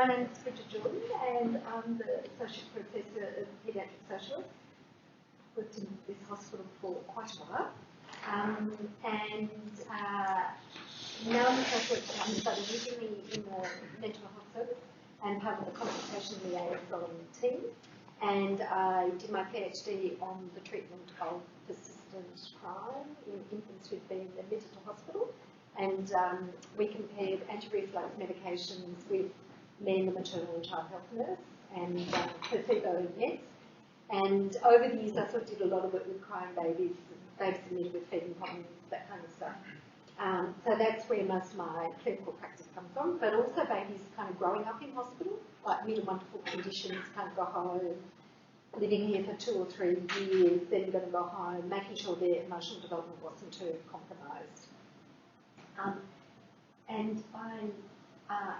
My name is Brigid Jordan, and I'm the Associate Professor of Paediatric Specialists. Worked in this hospital for quite a while. Now I'm a social worker. I started originally in the mental health service and part of the consultation liaison team. And I did my PhD on the treatment of persistent crime in infants who've been admitted to hospital. And we compared anti-reflux medications with me and the maternal and child health nurse and placebo and meds. And over the years, I sort of did a lot of work with crying babies admitted with feeding problems, that kind of stuff. So that's where most of my clinical practice comes from, but also babies kind of growing up in hospital, like really wonderful conditions, can't go home, living here for 2 or 3 years, then going to go home, making sure their emotional development wasn't too compromised. And I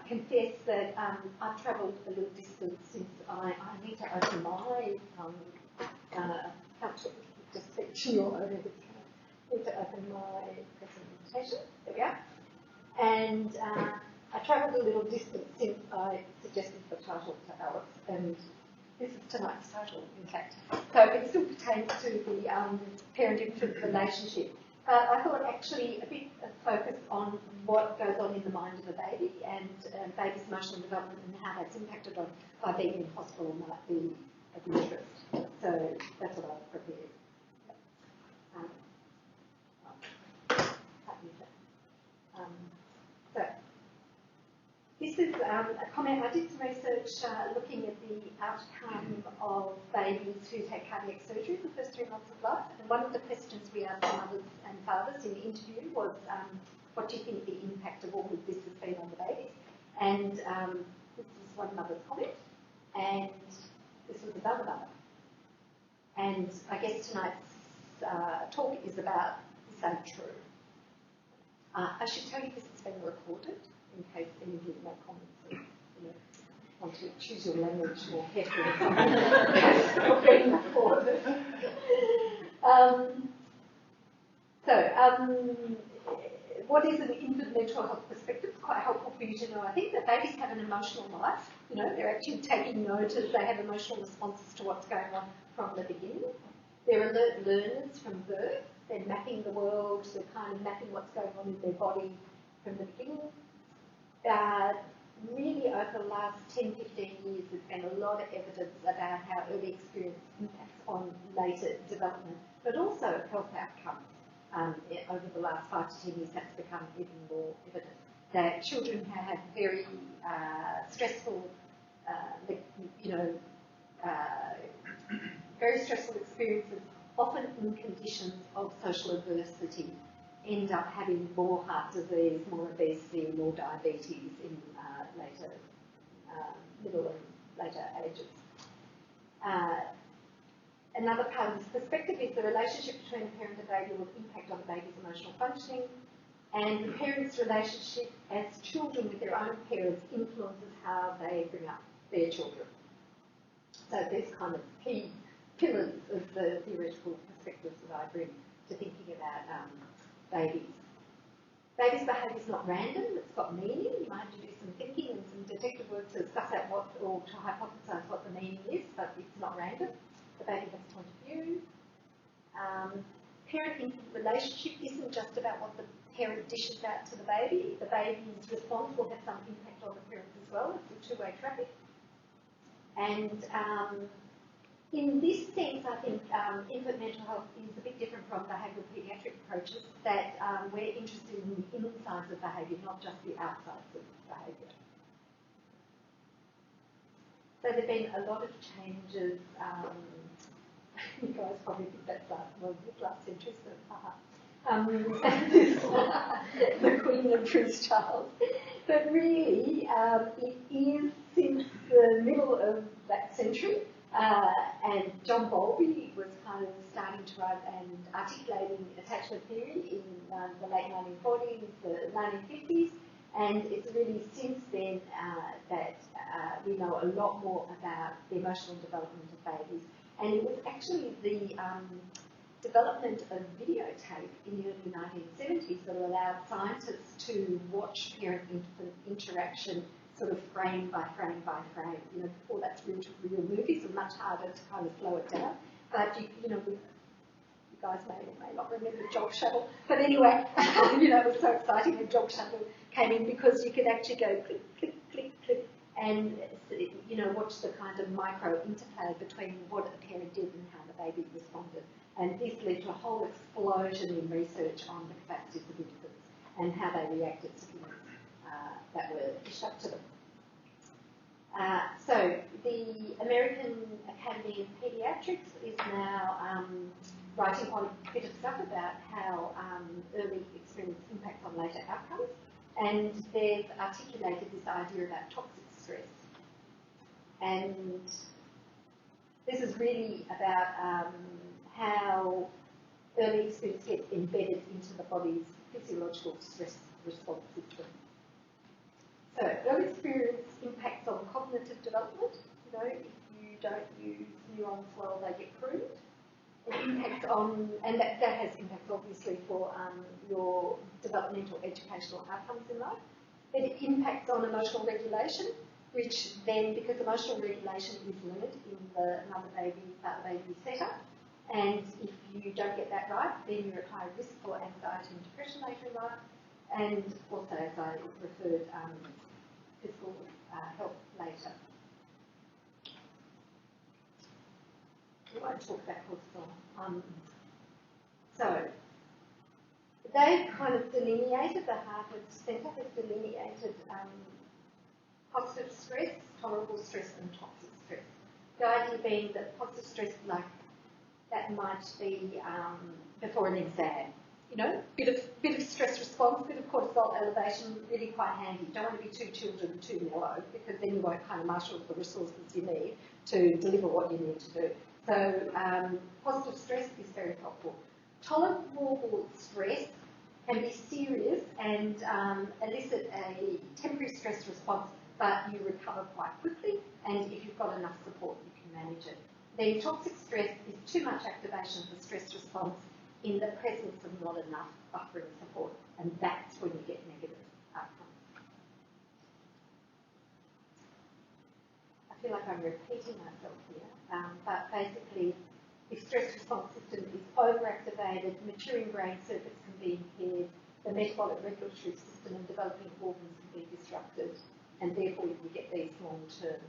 confess that I've travelled a little distance since I need to open my, just speak to your own, I need to open my presentation, there we go. And I travelled a little distance since I suggested the title to Alice, and this is tonight's title, in fact. So it still pertains to the parent-infant relationship. I thought actually a bit of focus on what goes on in the mind of a baby and baby's emotional development and how that's impacted on by being in hospital might be of interest. So that's what I've prepared. So this is a comment. I did some research looking at the outcome of babies who've had cardiac surgery the first 3 months of life. And one of the questions we asked mothers and fathers in the interview was, what do you think the impact of all of this has been on the babies? And this was one mother's comment, and this was another mother. And I guess tonight's talk is about this ain't true. I should tell you this has been recorded, in case any of you make comments and want to choose your language more carefully or something. It's being recorded. What is an infant mental health perspective? It's quite helpful for you to know. I think that babies have an emotional life. They're actually taking notice. They have emotional responses to what's going on from the beginning. They're alert learners from birth. They're mapping the world. They're kind of mapping what's going on in their body from the beginning. Really, over the last 10, 15 years, there's been a lot of evidence about how early experience impacts on later development, but also health outcomes. Over the last 5 to 10 years, that's become even more evident. That children who have very stressful, very stressful experiences, often in conditions of social adversity, end up having more heart disease, more obesity, more diabetes in later, middle and later ages. Another part of this perspective is the relationship between a parent and baby will impact on the baby's emotional functioning, and the parents' relationship as children with their own parents influences how they bring up their children. So there's kind of key pillars of the theoretical perspectives that I bring to thinking about babies. Babies' behaviour is not random, it's got meaning. You might have to do some thinking and some detective work to suss out or to hypothesise what the meaning is, but it's not random. The baby has a point of view. Parent-infant relationship isn't just about what the parent dishes out to the baby. The baby's response will have some impact on the parents as well. It's a two-way traffic. And in this sense, I think infant mental health is a bit different from behavioural paediatric approaches, that we're interested in the insides of behaviour, not just the outsides of behaviour. So there have been a lot of changes. You guys probably think that's last century, but the Queen and Prince Charles. But really, it is since the middle of that century. And John Bowlby was kind of starting to write and articulating attachment theory in the late 1940s, the 1950s, and it's really since then that we know a lot more about the emotional development of babies. And it was actually the development of videotape in the early 1970s that allowed scientists to watch parent-infant interaction sort of frame by frame by frame. You know, before that's real movies are much harder to kind of slow it down. But you know, you guys may or may not remember Jog Shuttle. But anyway, you know, it was so exciting when Jog Shuttle came in because you could actually go click, click, click, click, and you know, watch the kind of micro interplay between what the parent did and how the baby responded. And this led to a whole explosion in research on the capacities of infants and how they reacted to things that were dished up to them. So the American Academy of Paediatrics is now writing quite a bit of stuff about how early experience impacts on later outcomes, and they've articulated this idea about toxic stress. And this is really about how early experience gets embedded into the body's physiological stress response system. So early experience impacts on cognitive development. You know, if you don't use neurons well, they get pruned. It impacts on, and that has impact obviously for your developmental educational outcomes in life. It impacts on emotional regulation, which then, because emotional regulation is learned in the mother-baby, father-baby setup, and if you don't get that right, then you're at high risk for anxiety and depression later in life, and also, as I referred, physical health later. We won't talk about cortisol. So, they've kind of delineated, the Harvard Centre has delineated positive stress, tolerable stress, and toxic stress. The idea being that positive stress, like that might be before an exam. You know, bit of stress response, bit of cortisol elevation, really quite handy. You don't want to be too chilled and too mellow, because then you won't kind of marshal the resources you need to deliver what you need to do. So positive stress is very helpful. Tolerable stress can be serious and elicit a temporary stress response, but you recover quite quickly, and if you've got enough support, you can manage it. Then toxic stress is too much activation of the stress response in the presence of not enough buffering support, and that's when you get negative outcomes. I feel like I'm repeating myself here, but basically, if stress response system is overactivated, maturing brain circuits can be impaired, the metabolic regulatory system and developing organs can be disrupted, and therefore you get these long-term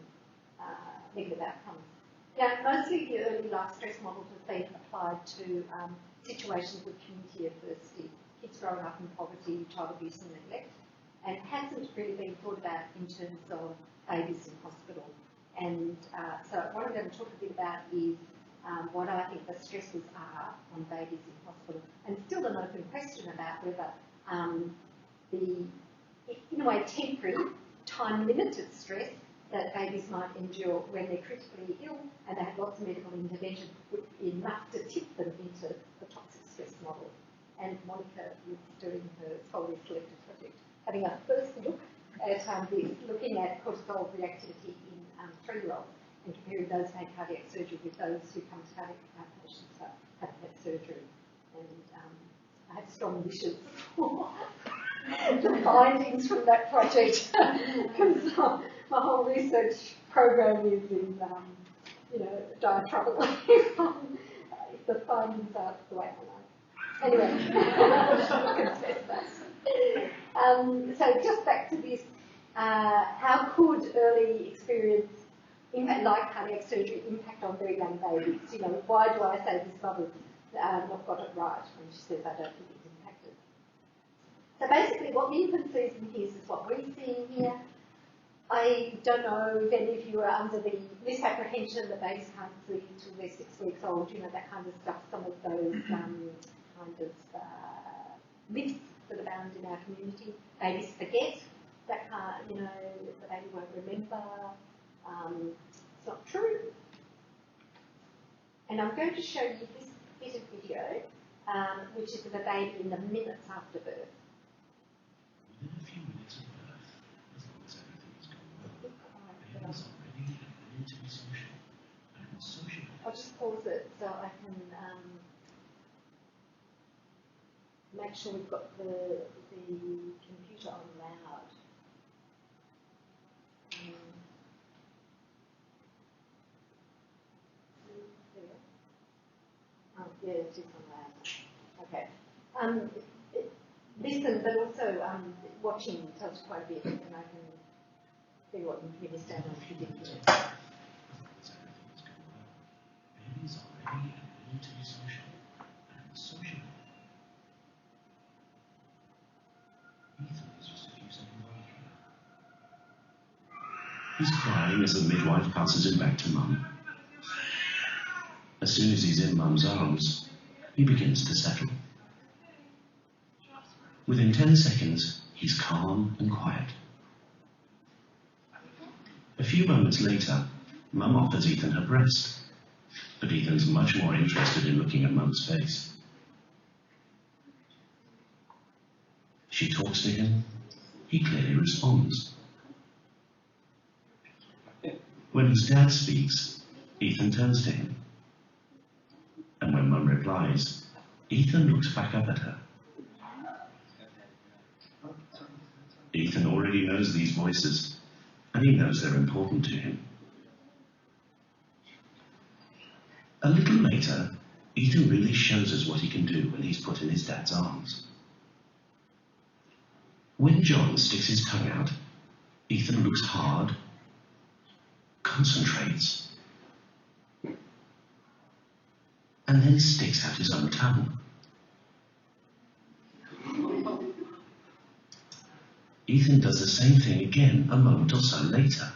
negative outcomes. Now, mostly the early life stress models have been applied to situations of community adversity, kids growing up in poverty, child abuse and neglect, and hasn't really been thought about in terms of babies in hospital. And so what I'm going to talk a bit about is what I think the stresses are on babies in hospital, and still an open question about whether the, in a way, temporary, time-limited stress that babies might endure when they're critically ill and they have lots of medical intervention would be enough to tip them into the toxic stress model. And Monica is doing her solely selected project, having a first look at this, looking at cortisol reactivity in 3-year-olds and comparing those who had cardiac surgery with those who come to cardiac patients who haven't had surgery. And I have strong wishes for the findings from that project, because my whole research program is in, you know, dire trouble if the findings are the way I like. Anyway, I'll confess that. So just back to this, how could early experience, like cardiac surgery, impact on very young babies? You know, why do I say this mother's not got it right when she says I don't think it's impacted? So basically what the infant sees and hears is what we're seeing here. I don't know if any of you are under the misapprehension that babies can't sleep until they're 6 weeks old, you know, that kind of stuff, some of those kind of myths that abound in our community. Babies forget, that can't, you know, the baby won't remember. It's not true. And I'm going to show you this bit of video, which is of a baby in the minutes after birth. Within a few minutes of birth, as long as everything has gone well, the baby is already learning to be social and social. I'll just pause it so I can make sure we've got the computer on loud. Yeah, it's just on that. Okay. Listen, but also watching tells you quite a bit, and I can see what you understand on predicting it. Babies are ready and willing to be social and sociable. Ethan is just a few seconds after her. He's crying as the midwife passes him back to Mum. As soon as he's in Mum's arms, he begins to settle. Within 10 seconds, he's calm and quiet. A few moments later, Mum offers Ethan her breast, but Ethan's much more interested in looking at Mum's face. She talks to him. He clearly responds. When his dad speaks, Ethan turns to him. And when Mum replies, Ethan looks back up at her. Ethan already knows these voices, and he knows they're important to him. A little later, Ethan really shows us what he can do when he's put in his dad's arms. When John sticks his tongue out, Ethan looks hard, concentrates, and then sticks out his own tongue. Ethan does the same thing again a moment or so later.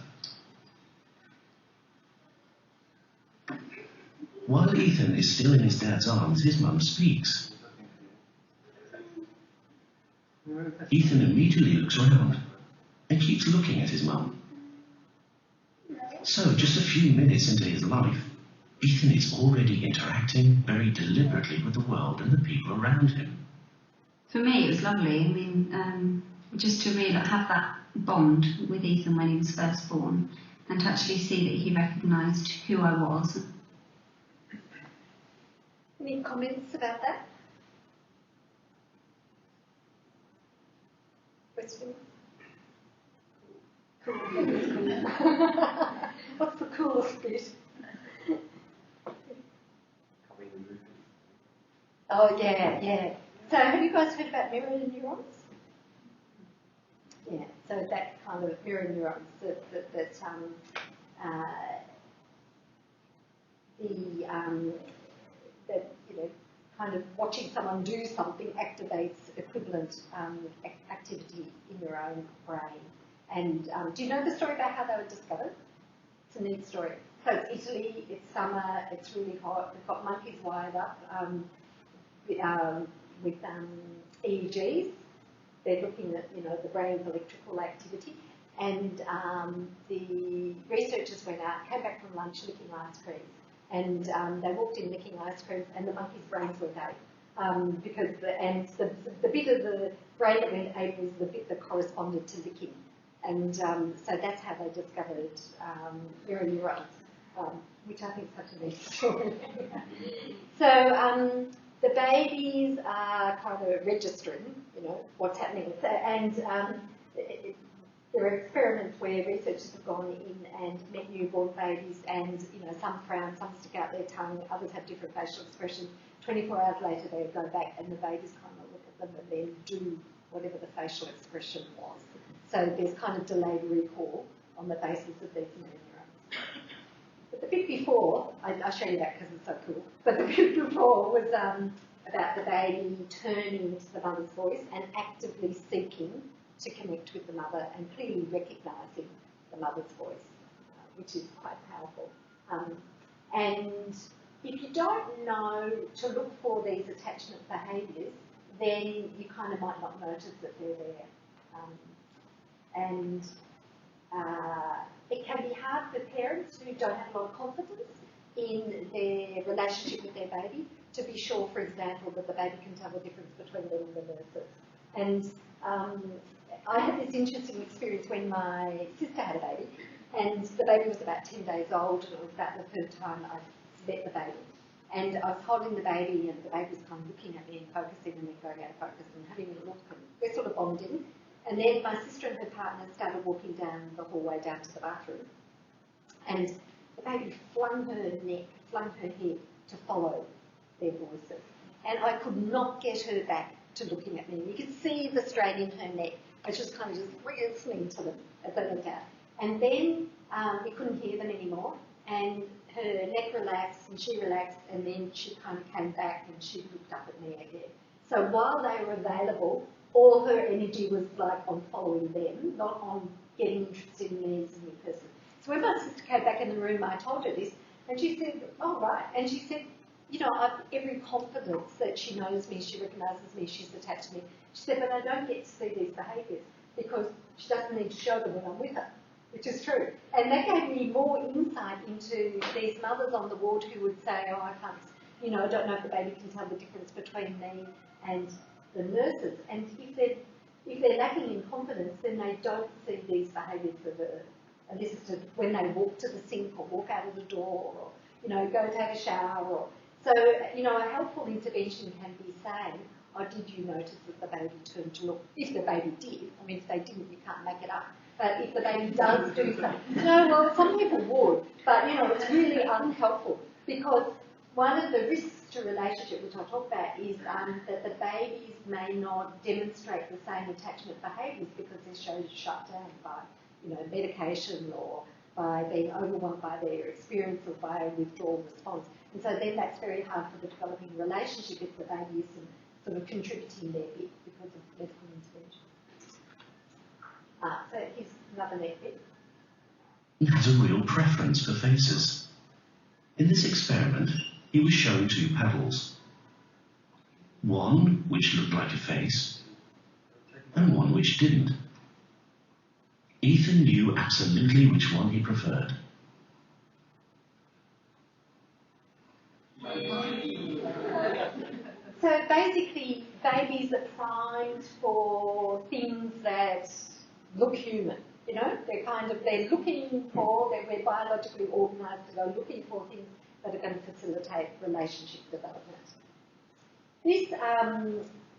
While Ethan is still in his dad's arms, his mum speaks. Ethan immediately looks around and keeps looking at his mum. So, just a few minutes into his life, Ethan is already interacting very deliberately with the world and the people around him. For me, it was lovely. I mean, just to really have that bond with Ethan when he was first born, and to actually see that he recognised who I was. Any comments about that? Questions? Cool. What's the coolest bit? Oh, yeah. So have you guys heard about mirror neurons? Yeah, so that kind of mirror neurons that you know, kind of watching someone do something activates equivalent activity in your own brain. And do you know the story about how they were discovered? It's a neat story. So it's Italy, it's summer, it's really hot, they've got monkeys wired up with EEGs. They're looking at, the brain's electrical activity. And the researchers went out, came back from lunch licking ice cream. And they walked in licking ice cream, and the monkeys' brains went ape. Because the bit of the brain that went ape was the bit that corresponded to licking. And so that's how they discovered mirror neurons, which I think is such a neat story. So the babies are kind of registering, what's happening. And there are experiments where researchers have gone in and met newborn babies, and some frown, some stick out their tongue, others have different facial expressions. 24 hours later, they go back, and the babies kind of look at them and then do whatever the facial expression was. So there's kind of delayed recall on the basis of these mirror neurons. But the bit before, I'll show you that because it's so cool, but the bit before was about the baby turning to the mother's voice and actively seeking to connect with the mother and clearly recognising the mother's voice, which is quite powerful. And if you don't know to look for these attachment behaviours, then you kind of might not notice that they're there. It can be hard for parents who don't have a lot of confidence in their relationship with their baby to be sure, for example, that the baby can tell the difference between them and the nurses. And I had this interesting experience when my sister had a baby, and the baby was about 10 days old, and it was about the third time I'd met the baby. And I was holding the baby, and the baby was kind of looking at me and focusing, and then going out of focus and having a look, and we're sort of bonding. And then my sister and her partner started walking down the hallway down to the bathroom, and the baby flung her head to follow their voices. And I could not get her back to looking at me. You could see the strain in her neck. I was just kind of just listening to them as they looked out. And then we couldn't hear them anymore. And her neck relaxed and she relaxed, and then she kind of came back and she looked up at me again. So while they were available, all her energy was like on following them, not on getting interested in me as a new person. So when my sister came back in the room, I told her this, and she said, "Oh, right." And she said, "You know, I've every confidence that she knows me, she recognises me, she's attached to me." She said, "But I don't get to see these behaviours because she doesn't need to show them when I'm with her," which is true. And that gave me more insight into these mothers on the ward who would say, "Oh, I can't, you know, I don't know if the baby can tell the difference between me and the nurses." And if they're lacking in confidence, then they don't see these behaviours that are elicited when they walk to the sink or walk out of the door or, you know, go to have a shower. Or so, you know, a helpful intervention can be saying, "Oh, did you notice that the baby turned to look?" If the baby did, I mean, if they didn't, you can't make it up. But if the baby does do something, no, well, some people would, but, you know, it's really unhelpful because one of the risks to relationship, which I'll talk about, is that the babies may not demonstrate the same attachment behaviours because they're shut down by, you know, medication or by being overwhelmed by their experience or by a withdrawal response. And so then that's very hard for the developing relationship if the baby isn't sort of contributing their bit because of medical intervention. So here's another neat bit. He has a real preference for faces. In this experiment, he was shown two paddles. One which looked like a face, and one which didn't. Ethan knew absolutely which one he preferred. So basically, babies are primed for things that look human. You know, they're looking for, we're biologically organised to go looking for things that are going to facilitate relationship development. This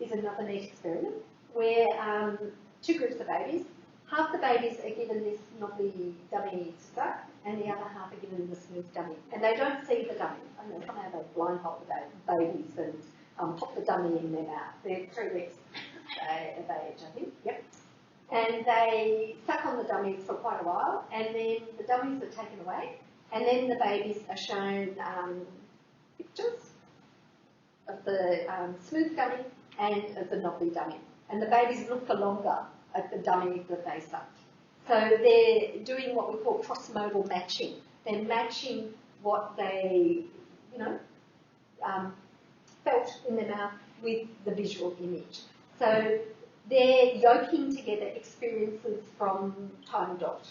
is another neat experiment where two groups of babies. Half the babies are given this knobbly dummy to suck, and the other half are given the smooth dummy. And they don't see the dummy. I mean, somehow they blindfold the babies and pop the dummy in their mouth. They're 3 weeks of age, I think. Yep. And they suck on the dummies for quite a while, and then the dummies are taken away, and then the babies are shown pictures of the smooth dummy and of the knobbly dummy. And the babies look for longer at the dummy that they sucked. So they're doing what we call cross-modal matching. They're matching what they, you know, felt in their mouth with the visual image. So they're yoking together experiences from time dot,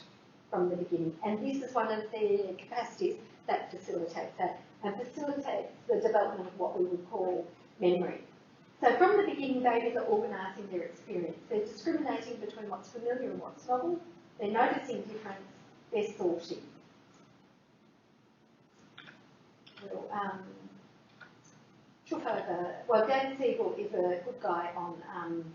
from the beginning. And this is one of their capacities that facilitates that and facilitates the development of what we would call memory. So from the beginning, babies are organising their experience. They're discriminating between what's familiar and what's novel. They're noticing difference. They're sorting. Well, Dan Siegel is a good guy on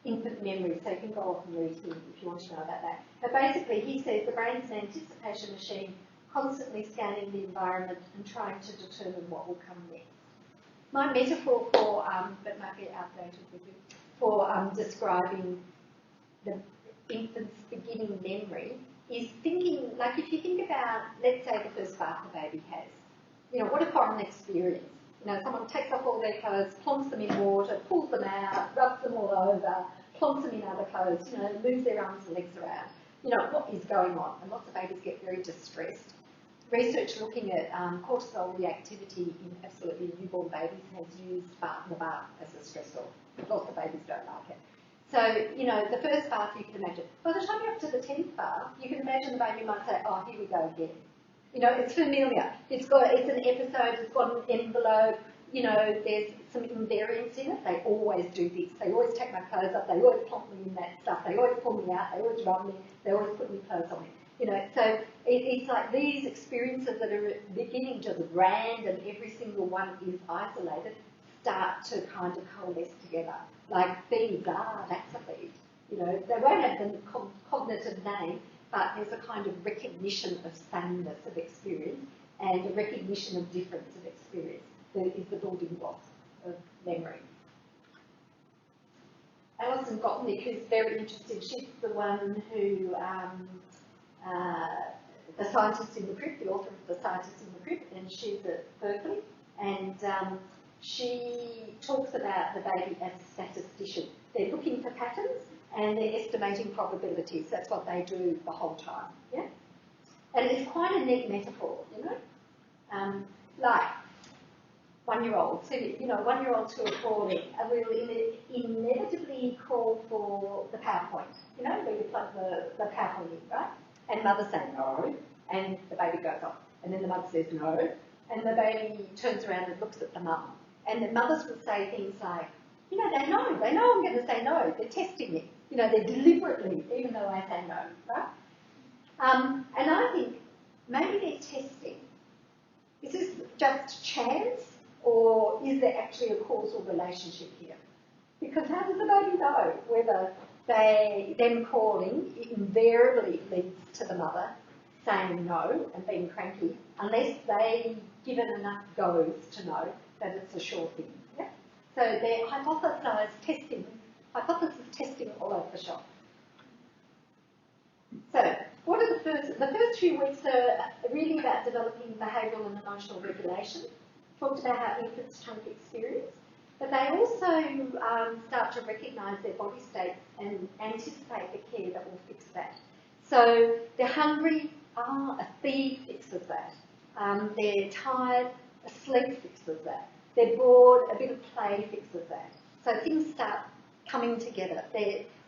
infant memory, so you can go off and read him if you want to know about that. But basically, he says the brain's an anticipation machine, constantly scanning the environment and trying to determine what will come next. My metaphor for, but might be outdated with you, for describing the infant's beginning memory is thinking, like if you think about, let's say the first bath the baby has, you know, what a foreign experience. You know, someone takes off all their clothes, plonks them in water, pulls them out, rubs them all over, plonks them in other clothes, you know, moves their arms and legs around. You know, what is going on? And lots of babies get very distressed. Research looking at cortisol reactivity in absolutely newborn babies has used the bath as a stressor. Lots of babies don't like it. So, you know, the first bath you can imagine. By the time you're up to the 10th bath, you can imagine the baby might say, "Oh, here we go again." You know, it's familiar. It's an episode, it's got an envelope, you know, there's some invariance in it. They always do this. They always take my clothes up, they always plonk me in that stuff, they always pull me out, they always rub me, they always put new clothes on me. You know, so it's like these experiences that are at the beginning just random, every single one is isolated, start to kind of coalesce together. Like feeds, that's a feed. You know, they won't have the cognitive name, but there's a kind of recognition of sameness of experience and a recognition of difference of experience. is the building block of memory. Alison Gottlieb, who's very interesting, she's the one who, the scientist in the crypt, the author of The Scientist in the Crypt, and she's at Berkeley, and she talks about the baby as a statistician. They're looking for patterns and they're estimating probabilities. That's what they do the whole time, yeah? And it's quite a neat metaphor, you know? Like, one-year-olds, you know, one-year-olds who are crawling will inevitably crawl for the PowerPoint, you know, where you plug the PowerPoint in, right? And mother saying no, and the baby goes off. And then the mother says no, and the baby turns around and looks at the mum. And the mothers will say things like, you know, they know I'm going to say no, they're testing me. You know, they're deliberately, even though I say no, right? And I think maybe they're testing. Is this just chance, or is there actually a causal relationship here? Because how does the baby know whether them calling invariably leads to the mother saying no and being cranky, unless they've given enough goes to know that it's a sure thing? Yeah? So they're hypothesis testing all over the shop. So, what are the first few weeks are really about developing behavioural and emotional regulation. Talked about how infants take experience, but they also start to recognise their body state and anticipate the care that will fix that. So they're hungry, a feed fixes that. They're tired, a sleep fixes that. They're bored, a bit of play fixes that. So things start coming together.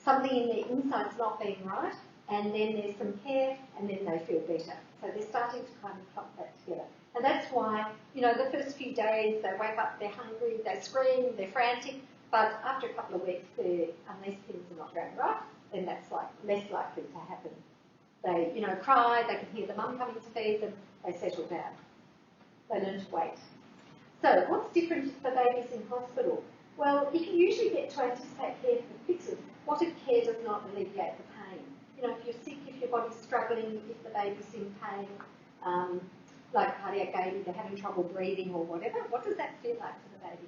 Something in their inside's not being right, and then there's some care, and then they feel better. So they're starting to kind of clump that together. And that's why, you know, the first few days they wake up, they're hungry, they scream, they're frantic, but after a couple of weeks, unless things are not going right, then that's less likely to happen. They, you know, cry, they can hear the mum coming to feed them, they settle down. They learn to wait. So what's different for babies in hospital? Well, you can usually get to anticipate care for fixes. What if care does not alleviate the pain? You know, if you're sick, if your body's struggling, if the baby's in pain, like cardiac baby, they're having trouble breathing or whatever, what does that feel like to the baby?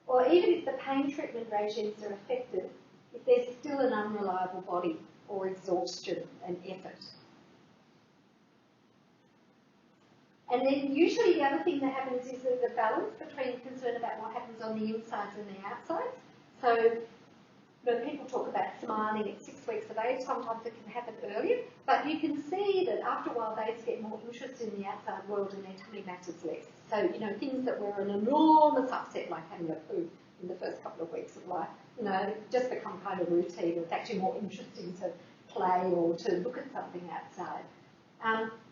Or even if the pain treatment regimes are effective, if there's still an unreliable body or exhaustion and effort. And then usually the other thing that happens is there's a balance between concern about what happens on the insides and the outsides. So when people talk about smiling at 6 weeks of age, sometimes it can happen earlier, but you can see that after a while babies get more interested in the outside world and their tummy matters less. So, you know, things that were an enormous upset, like having a poo in the first couple of weeks of life, you know, just become kind of routine. It's actually more interesting to play or to look at something outside.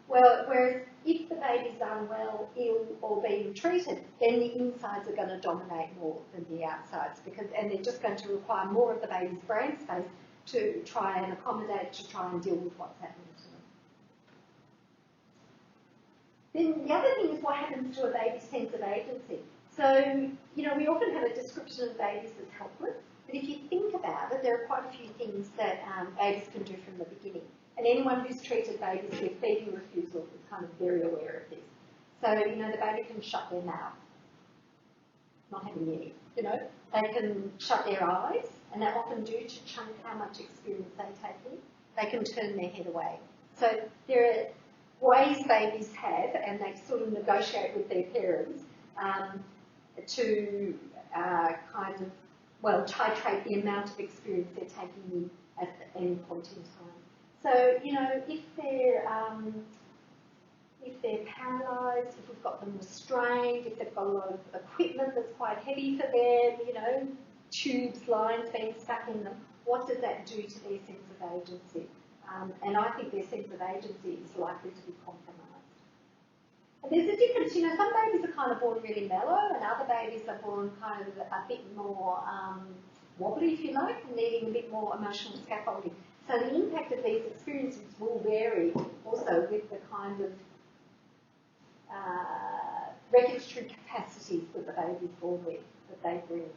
Whereas if the baby's unwell, ill, or being treated, then the insides are going to dominate more than the outsides, and they're just going to require more of the baby's brain space to try and accommodate, to try and deal with what's happening to them. Then the other thing is what happens to a baby's sense of agency. So, you know, we often have a description of babies as helpless, but if you think about it, there are quite a few things that babies can do from the beginning. And anyone who's treated babies with feeding refusal is kind of very aware of this. So, you know, the baby can shut their mouth, not having any, you know. They can shut their eyes, and they often do to chunk how much experience they take in. They can turn their head away. So there are ways babies have, and they sort of negotiate with their parents to kind of, well, titrate the amount of experience they're taking in at any point in time. So, you know, if they're paralysed, if we've got them restrained, if they've got a lot of equipment that's quite heavy for them, you know, tubes, lines being stuck in them, what does that do to their sense of agency? And I think their sense of agency is likely to be compromised. And there's a difference, you know, some babies are kind of born really mellow and other babies are born kind of a bit more wobbly, if you like, and needing a bit more emotional scaffolding. So the impact of these experiences will vary also with the kind of regulatory capacities that the baby's born with, that they bring.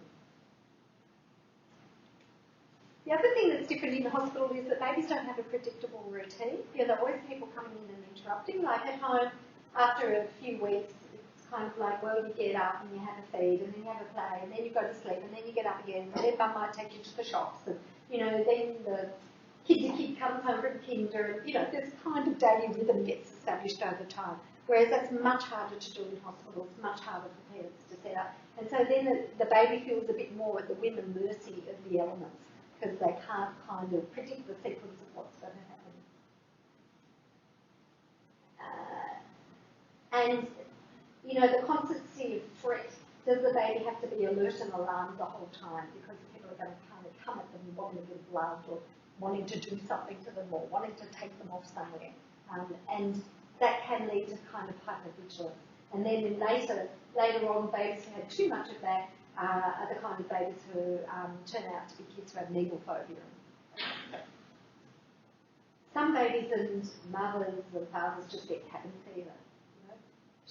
The other thing that's different in the hospital is that babies don't have a predictable routine. You know, there are always people coming in and interrupting. Like at home, after a few weeks, it's kind of like, well, you get up and you have a feed, and then you have a play, and then you go to sleep, and then you get up again, and then mum might take you to the shops, and, then the kid comes home from kinder, and, this kind of daily rhythm gets established over time. Whereas that's much harder to do in hospitals, much harder for parents to set up. And so then the baby feels a bit more at the whim and mercy of the elements, because they can't kind of predict the sequence of what's going to happen. And, the constancy of threat, does the baby have to be alert and alarmed the whole time because people are going to kind of come at them wanting to get blood or wanting to do something to them or wanting to take them off somewhere? And that can lead to kind of hypervigilance. And then later on, babies who have too much of that are the kind of babies who turn out to be kids who have needle phobia. Some babies and mothers and fathers just get cabin fever.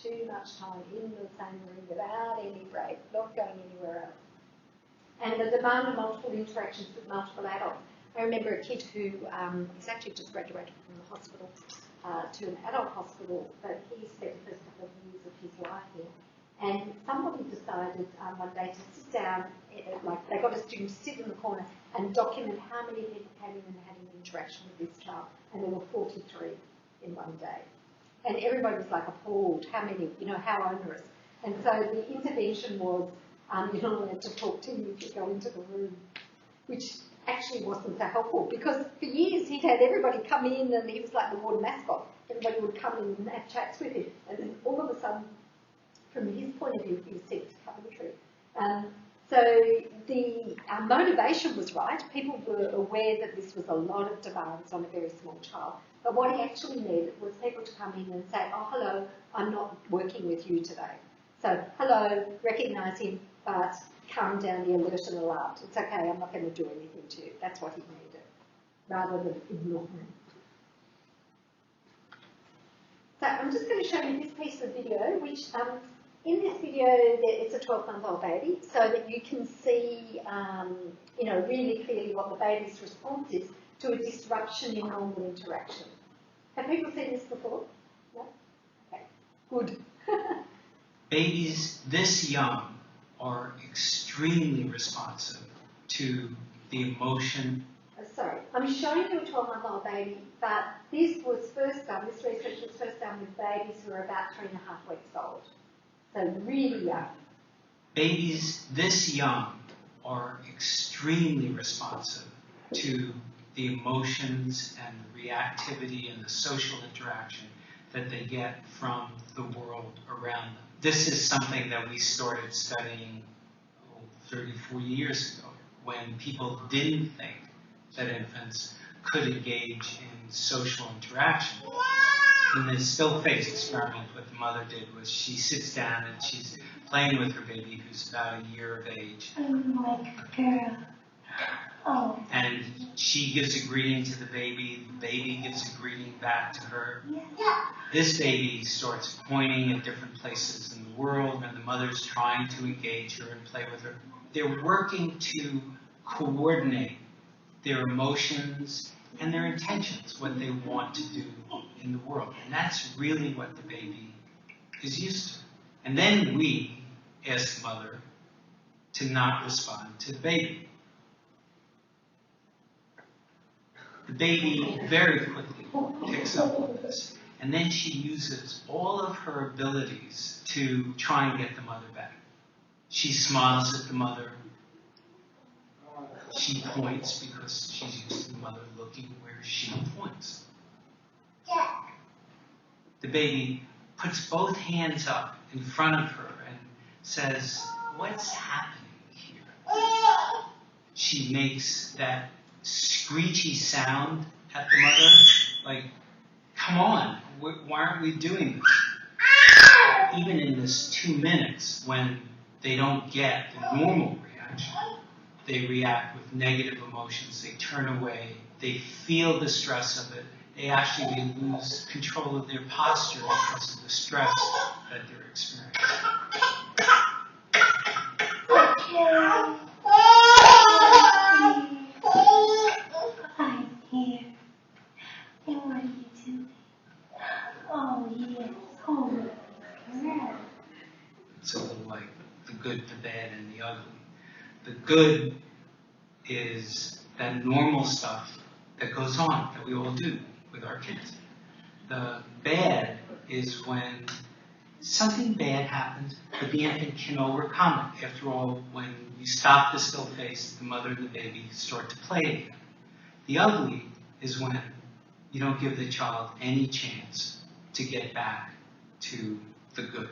Too much time in the same room without any break, not going anywhere else. And the demand of multiple interactions with multiple adults. I remember a kid who is actually just graduated from the hospital to an adult hospital, but he spent the first couple of years of his life here. And somebody decided one day to sit down, like they got a student to sit in the corner and document how many people came in and had an interaction with this child. And there were 43 in one day. And everybody was like appalled, how many, how onerous. And so the intervention was, you're not allowed to talk to him if you go into the room, which actually wasn't so helpful because for years he'd had everybody come in and he was like the ward mascot. Everybody would come in and have chats with him. And then all of a sudden, from his point of view, he was sent to Coventry. So the motivation was right. People were aware that this was a lot of demands on a very small child. But what he actually needed was people to come in and say, oh, hello, I'm not working with you today. So, hello, recognise him, but calm down, the alert and alarmed. It's okay, I'm not going to do anything to you. That's what he needed, rather than ignore him. So I'm just going to show you this piece of video, which in this video it's a 12-month-old baby, so that you can see, really clearly what the baby's response is to a disruption in normal interaction. Have people seen this before? No? Okay, good. Babies this young are extremely responsive to the emotion. Sorry, I'm showing you a 12-month-old baby, but this was first done, this research was first done with babies who are about 3.5 weeks old. So really young. Babies this young are extremely responsive to the emotions and the reactivity and the social interaction that they get from the world around them. This is something that we started studying 30, 40 years ago when people didn't think that infants could engage in social interaction. And the still face experiment what the mother did was she sits down and she's playing with her baby who's about a year of age. I'm like a girl. Oh. And she gives a greeting to the baby gives a greeting back to her. Yeah. This baby starts pointing at different places in the world, and the mother's trying to engage her and play with her. They're working to coordinate their emotions and their intentions, what they want to do in the world. And that's really what the baby is used to. And then we ask the mother to not respond to the baby. The baby very quickly picks up on this. And then she uses all of her abilities to try and get the mother back. She smiles at the mother. She points because she's used to the mother looking where she points. The baby puts both hands up in front of her and says, "What's happening here?" She makes that screechy sound at the mother, like, "Come on, why aren't we doing this?" Even in this 2 minutes when they don't get the normal reaction, they react with negative emotions, they turn away, they feel the stress of it, they actually lose control of their posture because of the stress that they're experiencing. I'm here. And what are you doing? Oh, yes. Oh, girl. good, the bad, and the ugly. The good is that normal stuff that goes on, that we all do with our kids. The bad is when something bad happens, but the infant can overcome it. After all, when you stop the still face, the mother and the baby start to play again. The ugly is when you don't give the child any chance to get back to the good.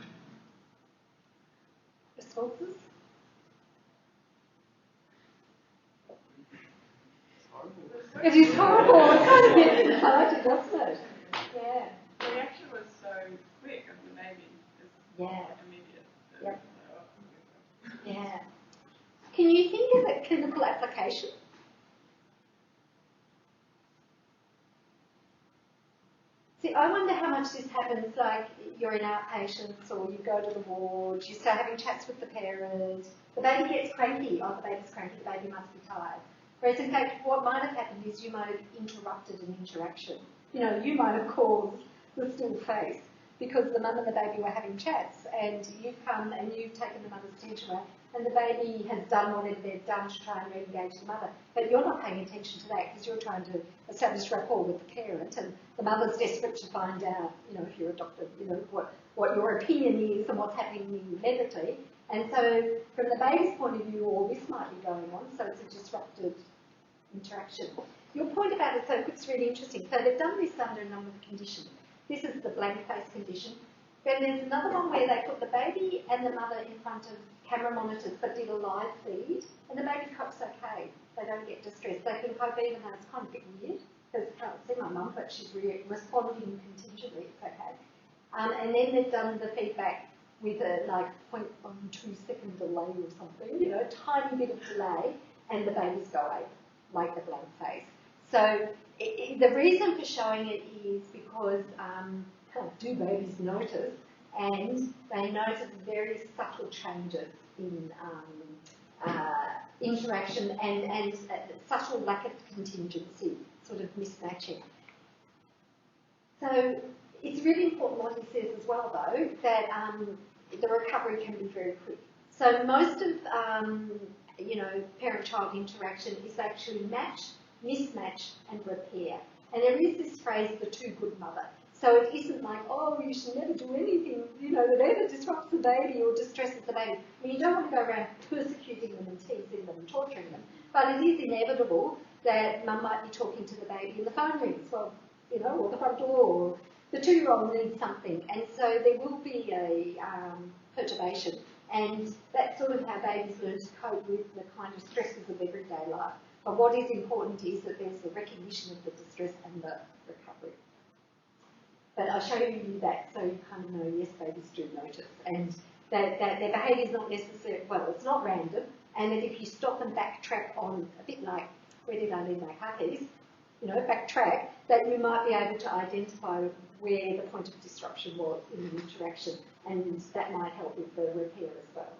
Responses? It is horrible. It kind of gets inside you, doesn't it? Yeah. The reaction was so quick of the baby. Yeah. Immediate. Yep. Yeah. Can you think of a clinical application? See, I wonder how much this happens, like you're in outpatients or you go to the ward, you start having chats with the parent, the baby gets cranky, oh, the baby's cranky, the baby must be tired. Whereas in fact, what might have happened is you might have interrupted an interaction. You know, you might have caused the still face because the mum and the baby were having chats and you've come and you've taken the mother's attention away and the baby has done whatever they've done to try and re-engage the mother. But you're not paying attention to that because you're trying to establish rapport with the parent and the mother's desperate to find out, you know, if you're a doctor, you know, what your opinion is and what's happening medically. And so from the baby's point of view, all this might be going on, so it's a disrupted interaction. Your point about it, so it's really interesting. So they've done this under a number of conditions. This is the blank face condition. Then there's another one where they put the baby and the mother in front of camera monitors but did a live feed, and the baby copes okay. They don't get distressed. They think, oh, even though it's kind of a bit weird, because I can't see my mum, but she's responding contingently, it's okay. And then they've done the feedback with a like 0.12 second delay or something, you know, tiny bit of delay, and the babies go ape, like the blank face. So the reason for showing it is because do babies notice, and they notice very subtle changes in interaction and subtle lack of contingency, sort of mismatching. So it's really important what he says as well, though, that the recovery can be very quick. So most of you know, parent-child interaction is actually match, mismatch, and repair. And there is this phrase, the too good mother. So it isn't like, oh, you should never do anything, you know, that ever disrupts the baby or distresses the baby. I mean, you don't want to go around persecuting them and teasing them and torturing them, but it is inevitable that mum might be talking to the baby and the phone rings, well, you know, or the front door, or the 2-year-old needs something, and so there will be a perturbation, and that's sort of how babies learn to cope with the kind of stresses of everyday life. But what is important is that there's the recognition of the distress and the recovery. But I'll show you that so you kind of know, yes, babies do notice, and that their behaviour is not necessarily, well, it's not random, and that if you stop and backtrack on, a bit like, where did I leave my car keys? You know, backtrack, that you might be able to identify where the point of disruption was in the interaction, and that might help with the repair as well.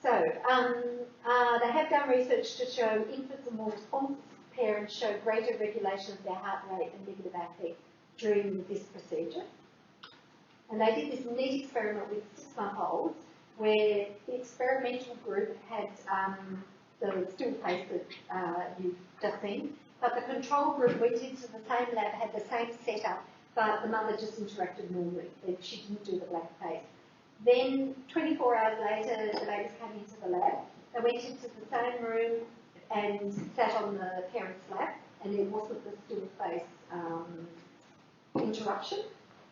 So, they have done research to show infants are more responsive. Parents show greater regulation of their heart rate and negative affect during this procedure. And they did this neat experiment with 6-month-olds where the experimental group had the still face that you've just seen, but the control group went into the same lab, had the same setup, but the mother just interacted normally. She didn't do the black face. Then 24 hours later, the babies came into the lab. They went into the same room and sat on the parent's lap, and it wasn't the still face interruption.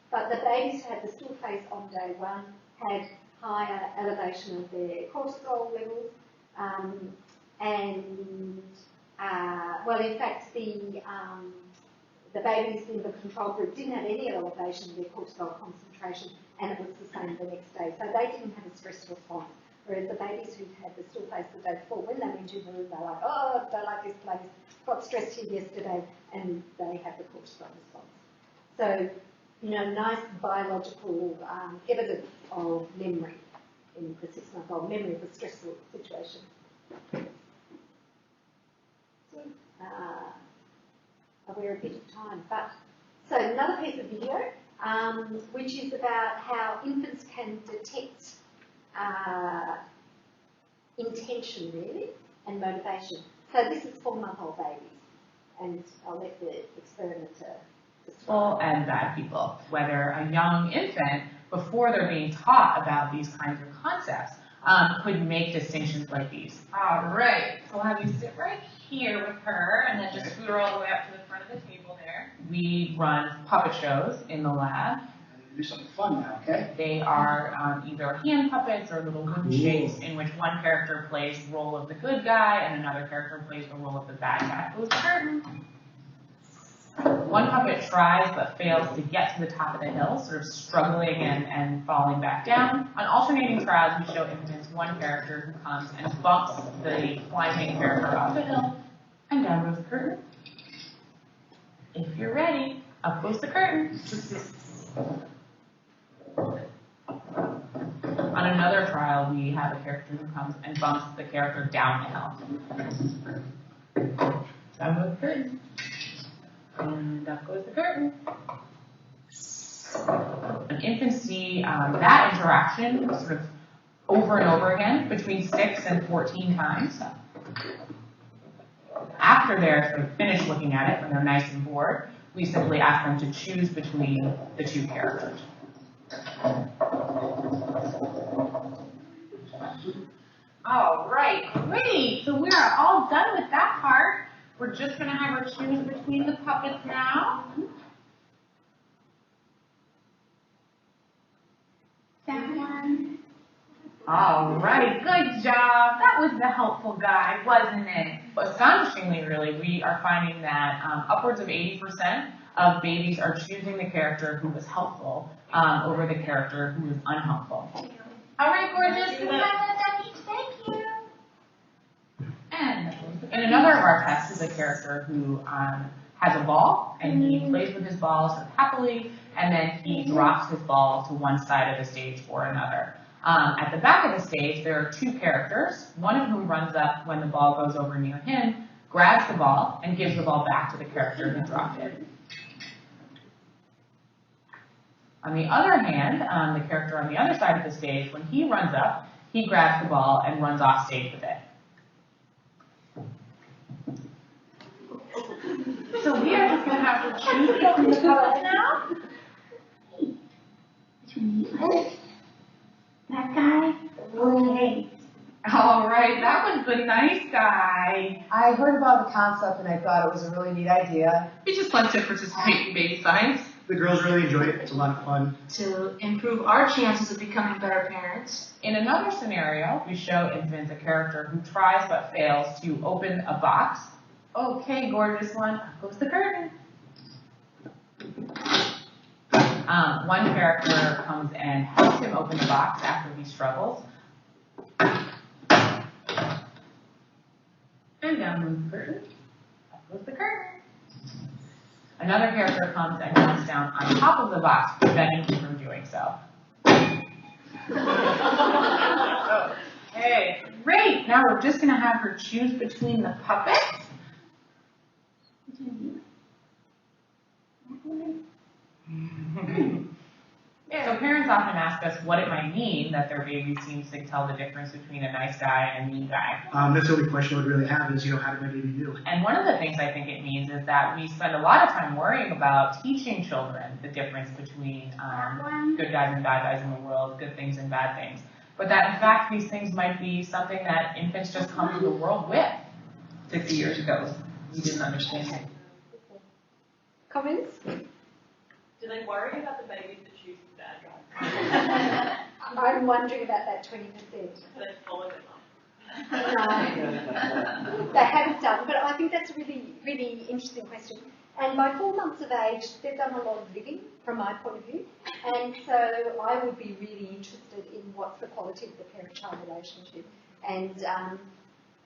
But the babies who had the still face on day 1 had higher elevation of their cortisol levels, well, in fact, the babies in the control group didn't have any elevation of their cortisol concentration, and it was the same the next day. So they didn't have a stress response. Whereas the babies who had the still face the day before, when they went into the room, they're like, oh, I don't like this place, got stressed here yesterday, and they have the cortisol response. So, you know, nice biological evidence of memory in the 6-month-old, memory of a stressful situation. We're a bit of time, but so another piece of video which is about how infants can detect intention, really, and motivation. So this is 4-month-old babies, and I'll let the experimenter describe. People and bad people, whether a young infant, before they're being taught about these kinds of concepts, could make distinctions like these. All right, so we'll have you sit right here with her, and then just scoot her all the way up to the front of the table there. We run puppet shows in the lab. Do something fun now, okay? They are either hand puppets or little wooden shapes in which one character plays the role of the good guy and another character plays the role of the bad guy. Close the curtain. One puppet tries but fails to get to the top of the hill, sort of struggling and falling back down. On alternating trials, we show infants one character who comes and bumps the flying character off the hill, and down goes the curtain. If you're ready, up goes the curtain. On another trial, we have a character who comes and bumps the character down the hill. Down goes the curtain. And up goes the curtain. And infants see that interaction sort of over and over again, between 6 and 14 times. After they're sort of finished looking at it, when they're nice and bored, we simply ask them to choose between the two characters. All right, great. So we are all done with that part. We're just going to have her choose between the puppets now. That one. All right, good job. That was the helpful guy, wasn't it? Astonishingly, really, we are finding that upwards of 80% of babies are choosing the character who was helpful over the character who was unhelpful. All right, gorgeous. Can we have that each? Thank you. And another of our tests is a character who has a ball, and he plays with his ball sort of happily, and then he drops his ball to one side of the stage or another. At the back of the stage, there are two characters, one of whom runs up when the ball goes over near him, grabs the ball, and gives the ball back to the character who dropped it. On the other hand, the character on the other side of the stage, when he runs up, he grabs the ball and runs off stage with it. So we are just going to have to choose between the puppets now. That guy? Okay. All right, that was the nice guy. I heard about the concept and I thought it was a really neat idea. We just like to participate in baby science. The girls really enjoy it. It's a lot of fun. To improve our chances of becoming better parents. In another scenario, we show infants a character who tries but fails to open a box. Okay, gorgeous one. Up goes the curtain. One character comes and helps him open the box after he struggles. And down goes the curtain. Up goes the curtain. Another character comes and jumps down on top of the box, preventing him from doing so. Okay, great. Now we're just going to have her choose between the puppets. So parents often ask us what it might mean that their baby seems to tell the difference between a nice guy and a mean guy. That's the only question I would really have is, how did my baby do? And one of the things I think it means is that we spend a lot of time worrying about teaching children the difference between good guys and bad guys in the world, good things and bad things. But that in fact these things might be something that infants just come to the world with. 60 years ago, we didn't understand it. Comments? Do they worry about the babies that choose the bad guy? I'm wondering about that 20%. They follow them up. No, they haven't done, but I think that's a really, really interesting question. And by 4 months of age, they've done a lot of living, from my point of view. And so I would be really interested in what's the quality of the parent-child relationship. And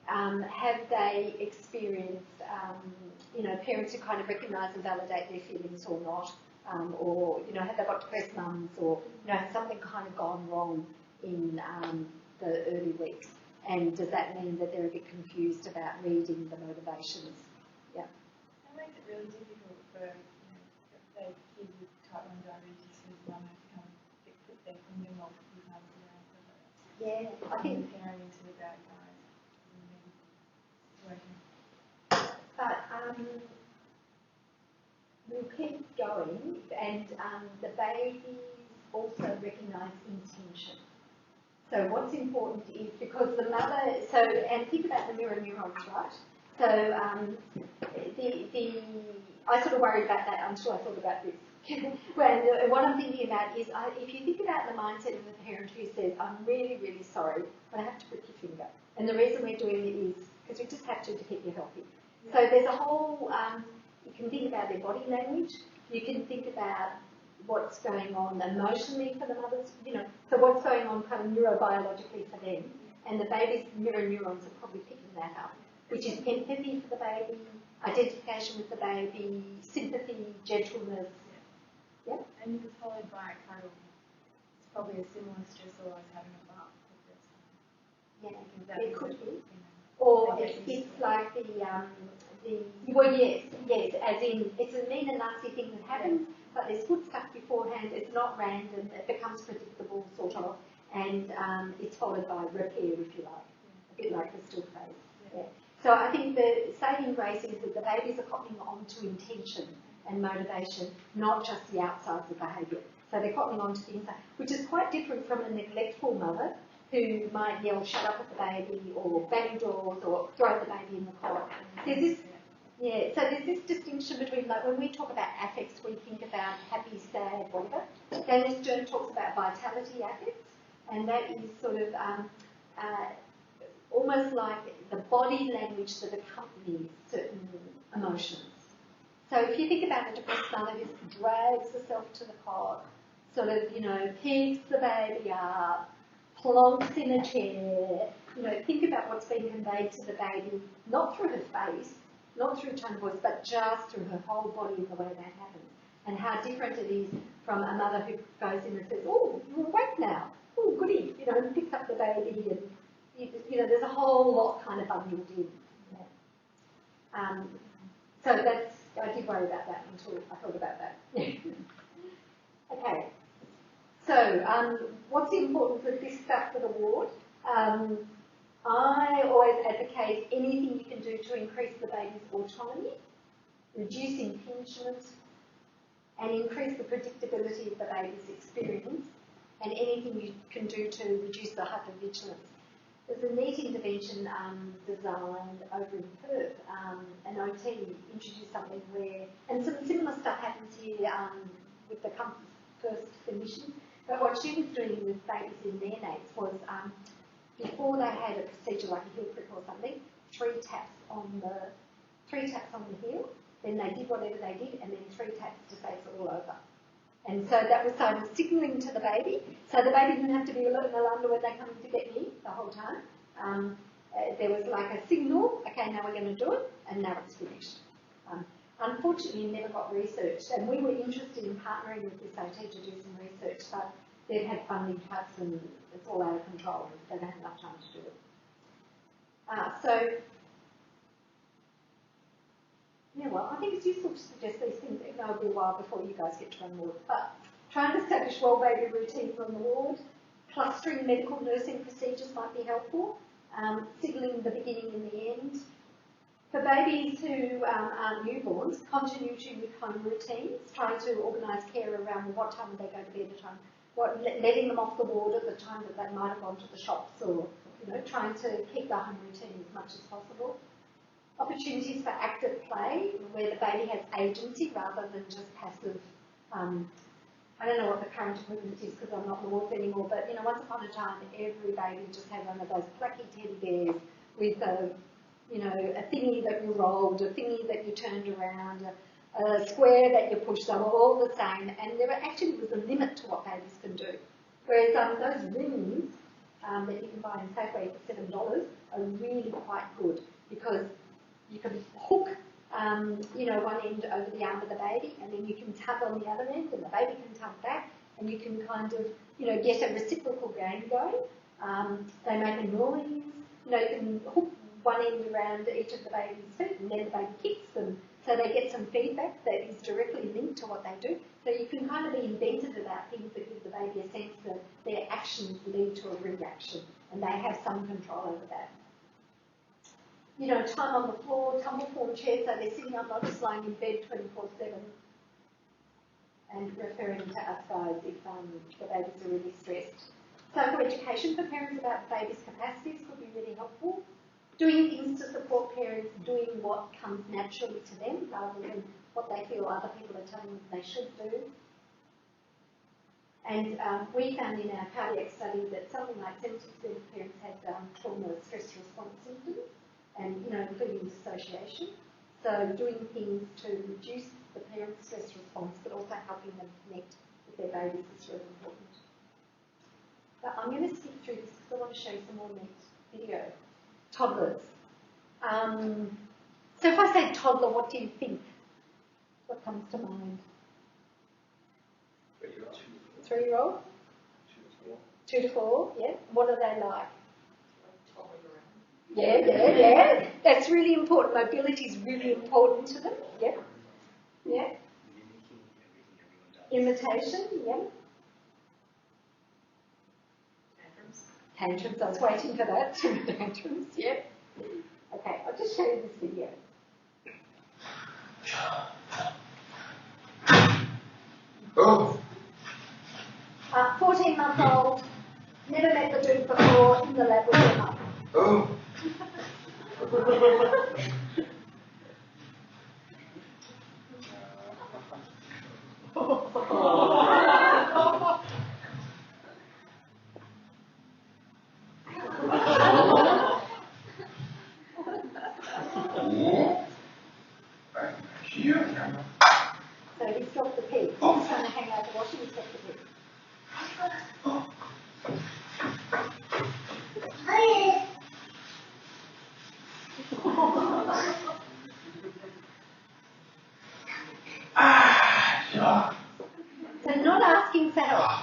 have they experienced, parents who kind of recognise and validate their feelings or not? Or, have they got depressed mums, or, has something kind of gone wrong in the early weeks? And does that mean that they're a bit confused about reading the motivations? Yeah. That makes it really difficult for, say, kids with type 1 diabetes Yeah, I think. Comparing to the bad guys. But we'll keep going, and the babies also recognise intention. So what's important is because the mother, and think about the mirror neurons, right? So I sort of worried about that until I thought about this. What I'm thinking about is if you think about the mindset of the parent who says, I'm really, really sorry, but I have to prick your finger. And the reason we're doing it is because we just have to keep you healthy. So there's a whole, you can think about their body language, you can think about what's going on emotionally for the mothers, so what's going on kind of neurobiologically for them, and the baby's mirror neurons are probably picking that up, which is empathy for the baby, identification with the baby, sympathy, gentleness. Yeah? And you was followed by kind of, it's probably a similar stressor as having a bath with this. Yeah, it could be. Or it's like well, yes, as in, it's a mean and nasty thing that happens, but there's good stuff beforehand, it's not random, it becomes predictable, sort of, and it's followed by repair, if you like, a bit like the still phase. Yeah. So I think the saving grace is that the babies are cottoning on to intention and motivation, not just the outsides of behaviour. So they're cottoning on to the inside, which is quite different from a neglectful mother who might yell, shut up at the baby, or bang doors, or throw the baby in the cot. There's this, so there's this distinction between, like, when we talk about affects, we think about happy, sad, whatever. Dennis Jordan talks about vitality affects, and that is sort of almost like the body language that accompanies certain emotions. So if you think about the depressed mother who drags herself to the cot, sort of, picks the baby up, plonks in a chair, think about what's being conveyed to the baby, not through her face, not through tone of voice, but just through her whole body and the way that happens. And how different it is from a mother who goes in and says, oh, you're awake now, oh, goody, and picks up the baby, and, there's a whole lot kind of bundled in. Yeah. So I did worry about that until I thought about that. Okay. So, what's important for this stuff for the ward? I always advocate anything you can do to increase the baby's autonomy, reduce impingement, and increase the predictability of the baby's experience, and anything you can do to reduce the hypervigilance. There's a neat intervention designed over in Perth. An OT introduced something where, and some similar stuff happens here with the first clinician. But what she was doing with babies in neonates was, before they had a procedure like a heel prick or something, three taps on the heel, then they did whatever they did, and then 3 taps to say it's all over. And so that was kind of signalling to the baby, so the baby didn't have to be alert and alarmed when they come to get me the whole time. There was like a signal, okay, now we're going to do it, and now it's finished. Unfortunately, it never got researched, and we were interested in partnering with this OT to do some research, but they've had funding cuts and it's all out of control, and they don't have enough time to do it. I think it's useful to suggest these things, even though it'll be a while before you guys get to run ward. But trying to establish well baby routines on the ward, clustering medical nursing procedures might be helpful, signalling the beginning and the end. For babies who aren't newborns, continuity with home routines, trying to organise care around what time they go to bed at home, letting them off the ward at the time that they might have gone to the shops, or trying to keep the home routine as much as possible. Opportunities for active play, where the baby has agency rather than just passive. I don't know what the current equivalent is because I'm not in the wards anymore, but once upon a time, every baby just had one of those plucky teddy bears with a thingy that you rolled, a thingy that you turned around, a square that you pushed. They were all the same, and there actually was a limit to what babies can do. Whereas those rings that you can buy in Safeway for $7 are really quite good because you can hook, one end over the arm of the baby, and then you can tug on the other end, and the baby can tug back, and you can kind of, get a reciprocal game going. They make a noise. You can hook one end around each of the baby's feet, and then the baby kicks them, so they get some feedback that is directly linked to what they do. So you can kind of be inventive about things that give the baby a sense that they're actions lead to a reaction, and they have some control over that. You know, time on the floor, tumble form chair, so they're sitting up, not just lying in bed 24/7, and referring to us guys if the babies are really stressed. Psychoeducation for parents about babies' capacities could be really helpful. Doing things to support parents doing what comes naturally to them rather than what they feel other people are telling them they should do. And we found in our cardiac study that something like 70% of parents had trauma stress response symptoms, and including dissociation. So doing things to reduce the parents' stress response, but also helping them connect with their babies is really important. But I'm going to skip through this because I want to show you some more neat video. Toddlers. So if I say toddler, what do you think? What comes to mind? 3-year-old? 2 to 4, yeah. What are they like? Yeah. That's really important. Mobility is really important to them. Yeah. Imitation, yeah. Tantrums, I was waiting for that. Tantrums, yeah. Okay, I'll just show you this video. 14-month-old, never met the dude before, in the lab with her mum. So he stopped the pig. He's trying to hang out the washing, he stopped the pig. So not asking for help.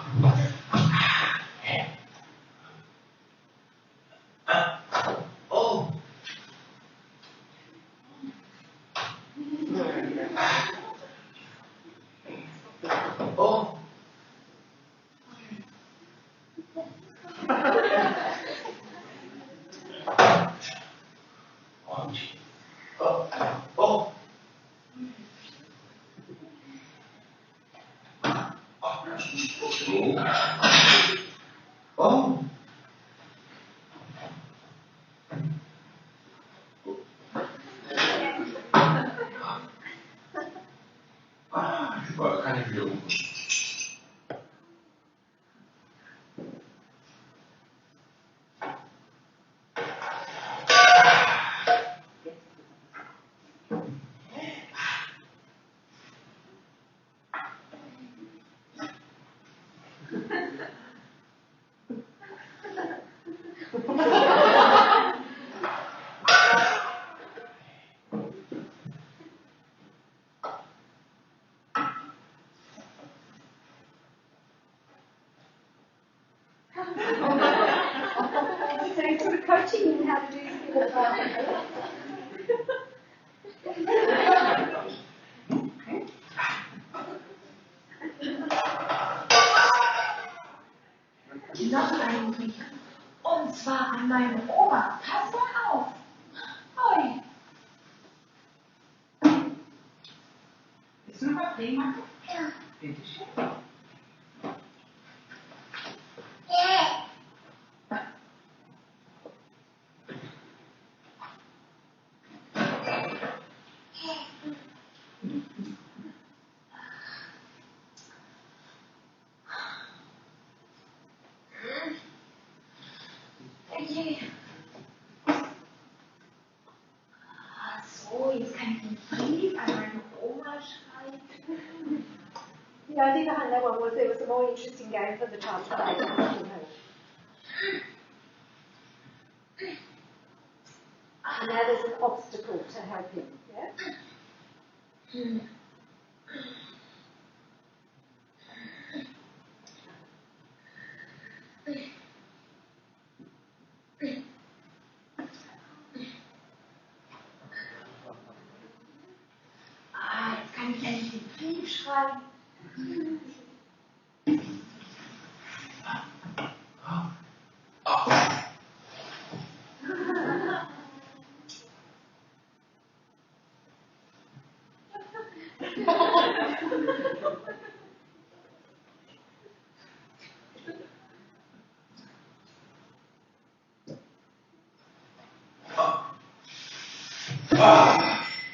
So you're sort of coaching him how to do this. Noch eigentlich. Und zwar an meine Oma. Pass mal auf. Hoi. Willst du noch mal Tee machen? Ja. Bitte schön. So, jetzt kann ich ein Lied an meine Oma schreiben. The idea behind that one was there was a more interesting game for the child to play than helping her. And now there's an obstacle to help him, yeah? Jetzt kann ich endlich den Brief schreiben.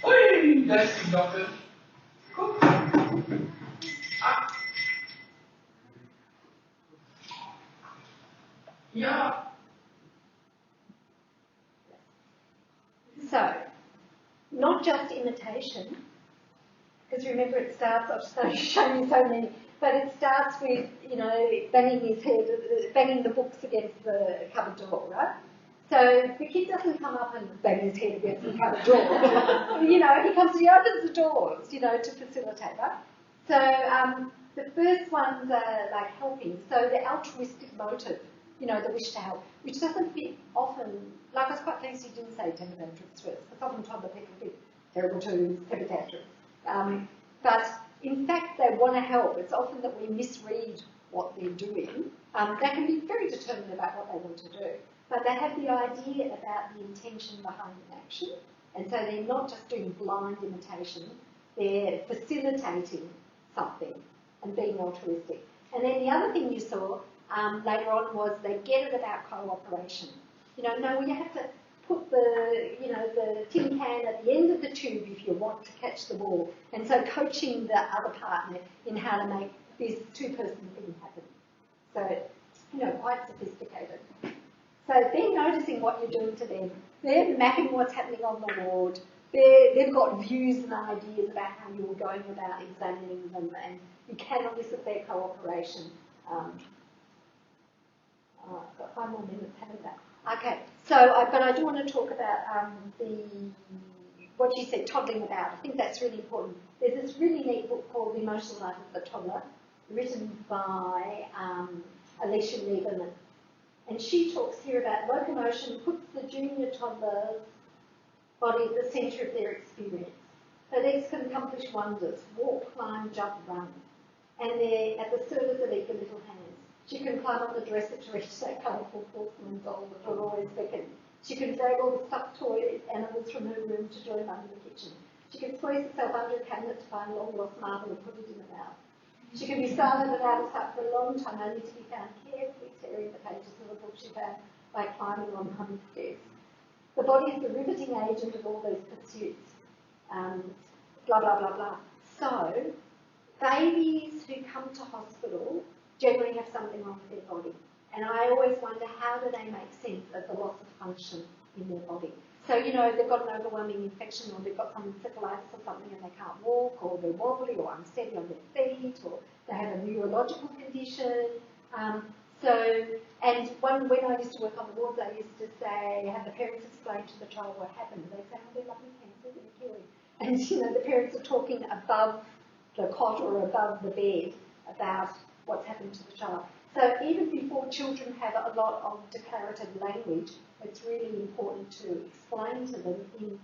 Oi, that's the doctor. Yeah. So, not just imitation, because remember it starts, I've shown you so many, but it starts with, you know, banging his head, banging the books against the cupboard door, right? So the kid doesn't come up and bang his head against the cupboard door. You know, he opens the doors, you know, to facilitate, right? So the first ones are like helping. So the altruistic motive, you know, the wish to help, which doesn't fit often. Like I was quite pleased you didn't say temper tantrums first, because often toddler people think terrible twos, temper tantrums. But in fact, they want to help. It's often that we misread what they're doing. They can be very determined about what they want to do, but they have the idea about the intention behind an action, and so they're not just doing blind imitation, they're facilitating something and being altruistic. And then the other thing you saw later on was they get it about cooperation. You know, no, you have to put the, you know, the tin can at the end of the tube if you want to catch the ball. And so coaching the other partner in how to make this two-person thing happen. So, you know, quite sophisticated. So they're noticing what you're doing to them. They're mapping what's happening on the ward. They've got views and ideas about how you're going about examining them, and you can elicit their cooperation. I've got 5 more minutes, haven't I? Okay, so but I do want to talk about what you said, toddling about. I think that's really important. There's this really neat book called The Emotional Life of the Toddler, written by Alicia Lieberman. And she talks here about locomotion puts the junior toddler's body at the centre of their experience. Her legs can accomplish wonders, walk, climb, jump, run. And they're at the service of eager little hands. She can climb on the dresser to reach that colourful porcelain doll that will always beckon. She can drag all the stuffed toy animals from her room to join under the kitchen. She can squeeze herself under a cabinet to find long lost marble and put it in her mouth. She can be silent and out of sight for a long time, only to be found carefully tearing the pages of a book she found by climbing on Mumm's stairs. The body is the riveting agent of all these pursuits. Blah, blah, blah, blah. So, babies who come to hospital generally have something wrong with their body. And I always wonder, how do they make sense of the loss of function in their body? So, you know, they've got an overwhelming infection, or they've got some encephalitis or something and they can't walk, or they're wobbly or unsteady on their feet, or they have a neurological condition. And when I used to work on the wards, I used to say, have the parents explain to the child what happened. They'd say, oh, they're lovely cancer, they're curing. And, you know, the parents are talking above the cot or above the bed about what's happened to the child. So even before children have a lot of declarative language, it's really important to explain to them in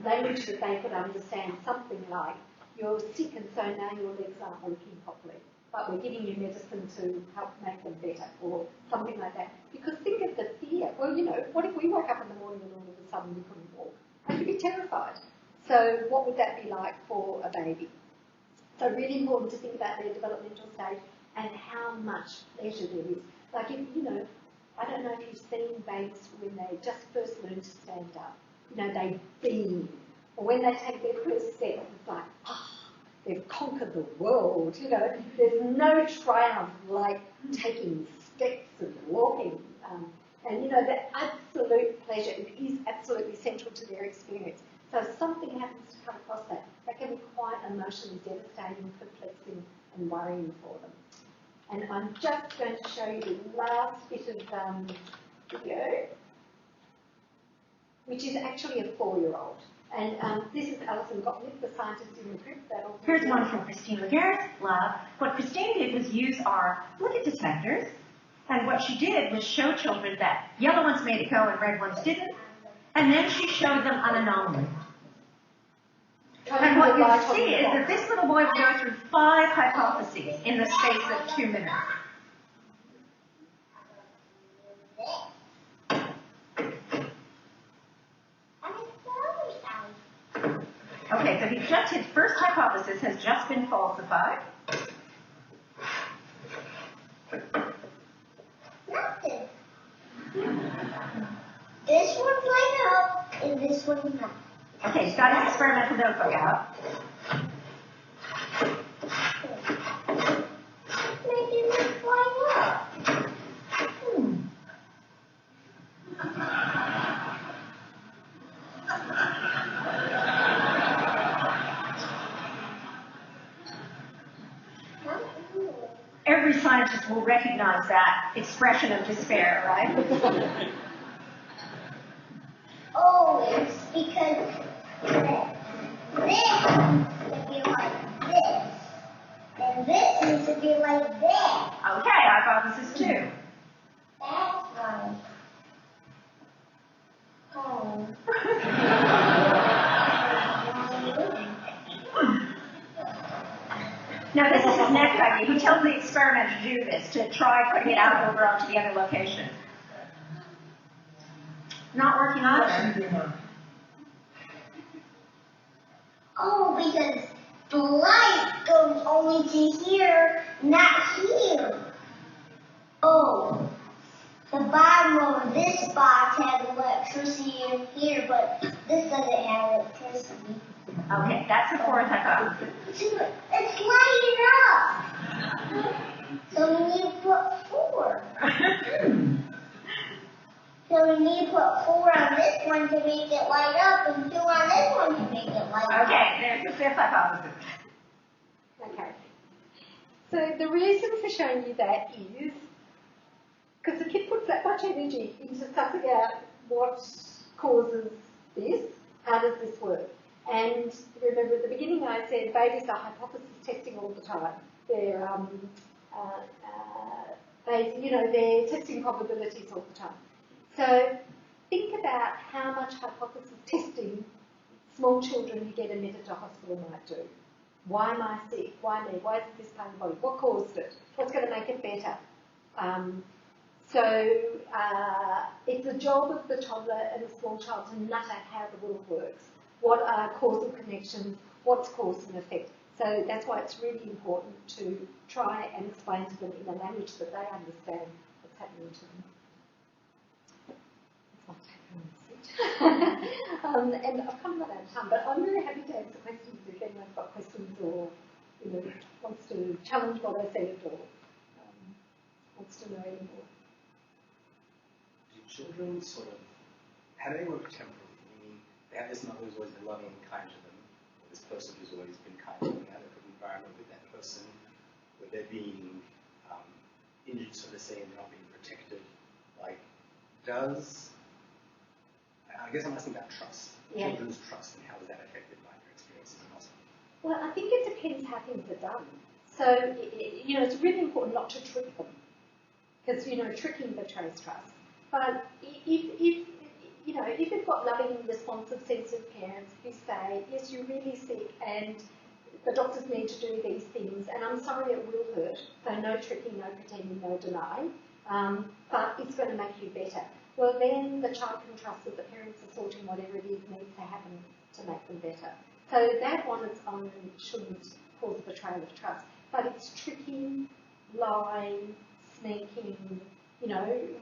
language that they could understand, something like, you're sick and so now your legs aren't working properly, but we're giving you medicine to help make them better, or something like that. Because think of the fear. Well, you know, what if we woke up in the morning and all of a sudden we couldn't walk? I'd be terrified. So what would that be like for a baby? So really important to think about their developmental stage and how much pleasure there is. Like, if, you know, I don't know if you've seen babies when they just first learn to stand up. You know, they beam. Or when they take their first step, it's like, oh, they've conquered the world. You know, there's no triumph like taking steps and walking. And, you know, the absolute pleasure, it is absolutely central to their experience. So if something happens to come across that, that can be quite emotionally devastating, perplexing, and worrying for them. And I'm just going to show you the last bit of video, which is actually a 4-year-old. And this is Alison Gottlieb, the scientist in the group. Here's one from Christine Laguerre's lab. What Christine did was use our fluid detectors, and what she did was show children that yellow ones made it go and red ones didn't, and then she showed them an anomaly. And what you'll see is that this little boy will go through 5 hypotheses in the space of 2 minutes. Okay, so his first hypothesis has just been falsified. Nothing. This one's light up and this one's not. Okay, he's got his experimental notebook out. Making this light up. Every scientist will recognize that expression of despair, right? Oh, it's because this needs to be like this. And this needs to be like that. Okay, hypothesis 2. That's right. Oh. Now this is his next idea. He tells the experiment to do this, to try putting it out over onto the other location. Not working either. Oh, because the light goes only to here, not here. Oh, the bottom of this box has electricity in here, but this doesn't have electricity. Okay, that's the fourth hypothesis. It's lighting up. So we need to put 4. So we need to put 4 on this one to make it light up and 2 on this one to make it light up. Okay, there's the fifth hypothesis. Okay. So the reason for showing you that is because the kid puts that much energy into sussing out what causes this, how does this work? And remember at the beginning I said babies are hypothesis testing all the time. They're, they're testing probabilities all the time. So think about how much hypothesis testing small children who get admitted to hospital might do. Why am I sick? Why me? Why is this pain in the body? What caused it? What's going to make it better? It's the job of the toddler and the small child to nut out how the world works. What are causal connections? What's cause and effect? So that's why it's really important to try and explain to them in a language that they understand what's happening to them. And I've come about out of time, but I'm very happy to answer questions if anyone's got questions or wants to challenge what I said or wants to know any more. Do children how do they work temporally? Meaning they have this mother who's always been loving and kind to them, or this person who's always been kind to them, they have a good environment with that person, where they're being injured, so to say, and they're not being protected. I guess I'm asking about trust. Yeah. Children's trust, and how is that affected by their experiences in hospital? Well, I think it depends how things are done. So, it's really important not to trick them. Because, tricking betrays trust. But if you've got loving, responsive, sensitive parents who say, yes, you're really sick and the doctors need to do these things, and I'm sorry it will hurt, so no tricking, no pretending, no denying, but it's going to make you better. Well, then the child can trust that the parents are sorting whatever it is needs to happen to make them better. So that on its own shouldn't cause a betrayal of trust. But it's tricking, lying, sneaking,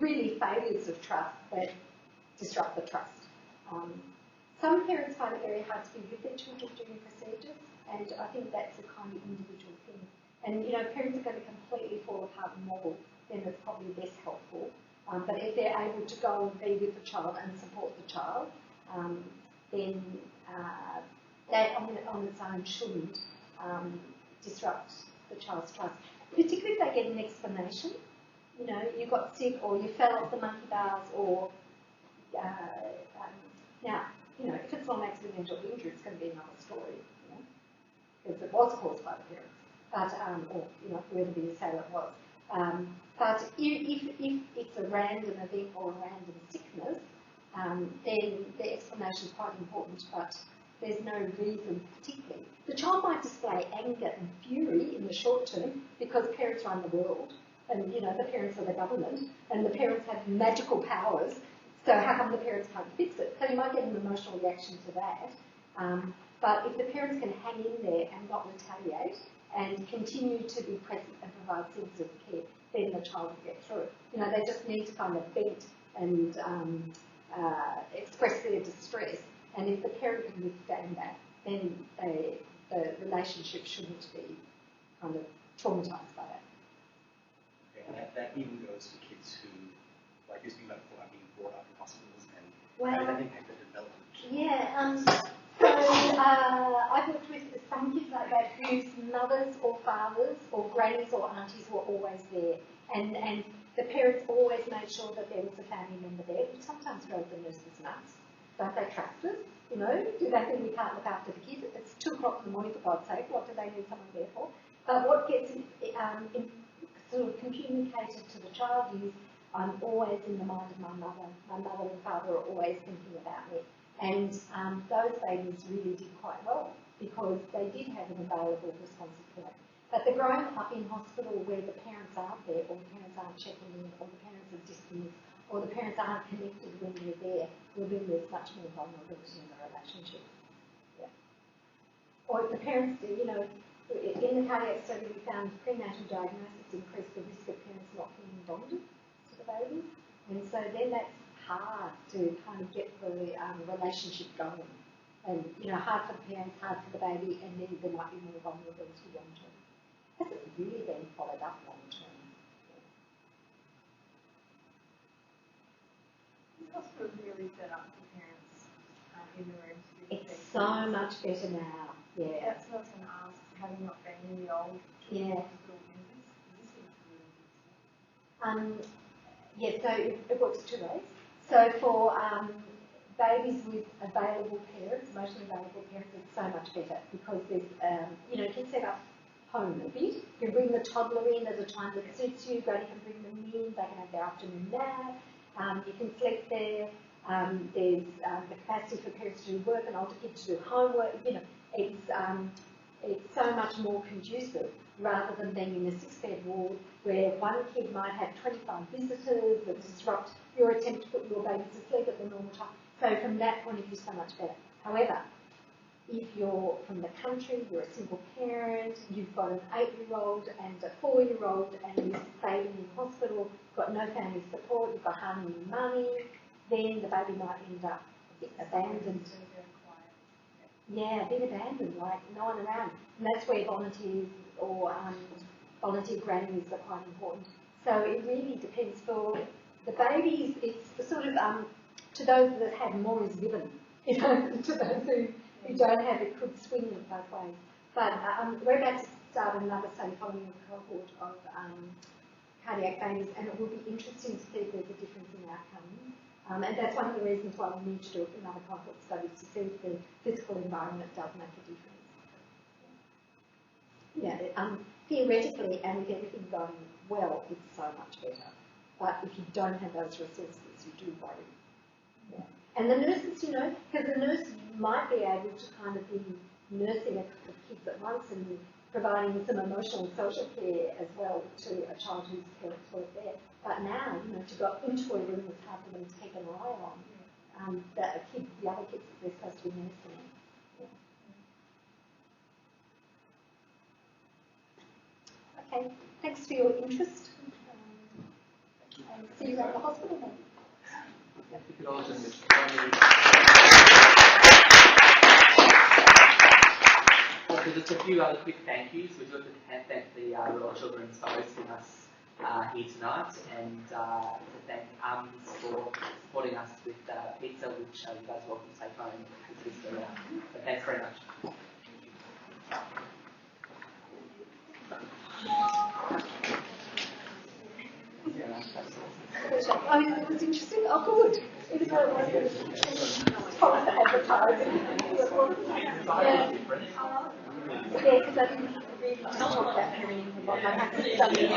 really failures of trust that disrupt the trust. Some parents find it very hard to be with their children during procedures, and I think that's a kind of individual thing. And, parents are going to completely fall apart and wobble, then it's probably less helpful. But if they're able to go and be with the child and support the child, then that on its own shouldn't disrupt the child's trust. Particularly if they get an explanation. You got sick or you fell off the monkey bars or, if it's non-accidental injury, it's going to be another story, because it was caused by the parents, but, whoever the assailant was. But if it's a random event or a random sickness, then the explanation is quite important, but there's no reason particularly. The child might display anger and fury in the short term because parents run the world, and the parents are the government, and the parents have magical powers, so how come the parents can't fix it? So you might get an emotional reaction to that, But if the parents can hang in there and not retaliate and continue to be present and provide sensitive care, then the child will get through it. You know, they just need to kind of vent and express their distress. And if the parent can withstand that, then the relationship shouldn't be kind of traumatised by that. Okay, and that even goes for kids who, like you speak about before, are being brought up in hospitals, and how does that impact their development? Yeah, so I've worked with some kids like that whose mothers or fathers or grannies or aunties were always there, and the parents always made sure that there was a family member there, which sometimes drove the nurses nuts. Don't they trust us? You know, do they think we can't look after the kids? It's 2 o'clock in the morning, for God's sake. What do they need someone there for? But what gets sort of communicated to the child is, I'm always in the mind of my mother. My mother and father are always thinking about me. And those babies really did quite well because they did have an available responsive parent. But the growing up in hospital where the parents aren't there, or the parents aren't checking in, or the parents are distant, or the parents aren't connected when they're there, well then there's much more vulnerability in the relationship. Yeah. Or if the parents do, you know, in the cardiac study we found prenatal diagnosis increased the risk of parents not feeling bonded to the baby. And so then that's hard to kind of get the relationship going. And, you know, hard for the parents, hard for the baby, and then there might be more vulnerability long term. Hasn't really been followed up long term. This hospital is really set up for parents in the room to do It's so much better now. Yeah. That's what I was going to ask, having not been in the old hospital, is this Yeah, so it works 2 ways. So for babies with available parents, emotionally available parents, it's so much better because there's, you know, you can set up home a bit. You can bring the toddler in at a time that suits you. Granny can bring them in. They can have their afternoon nap. You can sleep there. There's the capacity for parents to do work and older kids to do homework. You know, it's so much more conducive rather than being in a 6-bed ward where one kid might have 25 visitors that disrupt your attempt to put your baby to sleep at the normal time. So from that point of view, so much better. However, if you're from the country, you're a single parent, you've got an 8-year-old and a 4-year-old and you're staying in hospital, you've got no family support, you've got hardly any money, then the baby might end up a bit abandoned. Yeah, a bit abandoned, like no one around. And that's where volunteers or volunteer grannies are quite important. So it really depends. For the babies, it's sort of, to those that have more is given. You know, to those who don't have it could swing in both ways. But we're about to start another study following a cohort of cardiac babies, and it will be interesting to see if there's a difference in outcome. And that's one of the reasons why we need to do another cohort study to see if the physical environment does make a difference. Yeah, theoretically, and with everything going well, it's so much better. But if you don't have those resources, you do worry. Yeah. And the nurses, you know, because the nurse might be able to kind of be nursing a couple of kids at once and providing some emotional and social care as well to a child whose parents weren't there. But now, you know, to go into a room that's hard for them to keep an eye on, the other kids that they're supposed to be nursing. Yeah. Okay, thanks for your interest. And see you at the hospital then. So just a few other quick thank yous. We'd like to thank the Royal Children's for hosting us here tonight, and to thank UMMS for supporting us with pizza, which you guys are welcome to take home. So thanks very much. Oh, it was interesting. Oh, good. Even though it was false advertising. Yeah. Yeah, because I didn't really talk about parenting. I had to study it.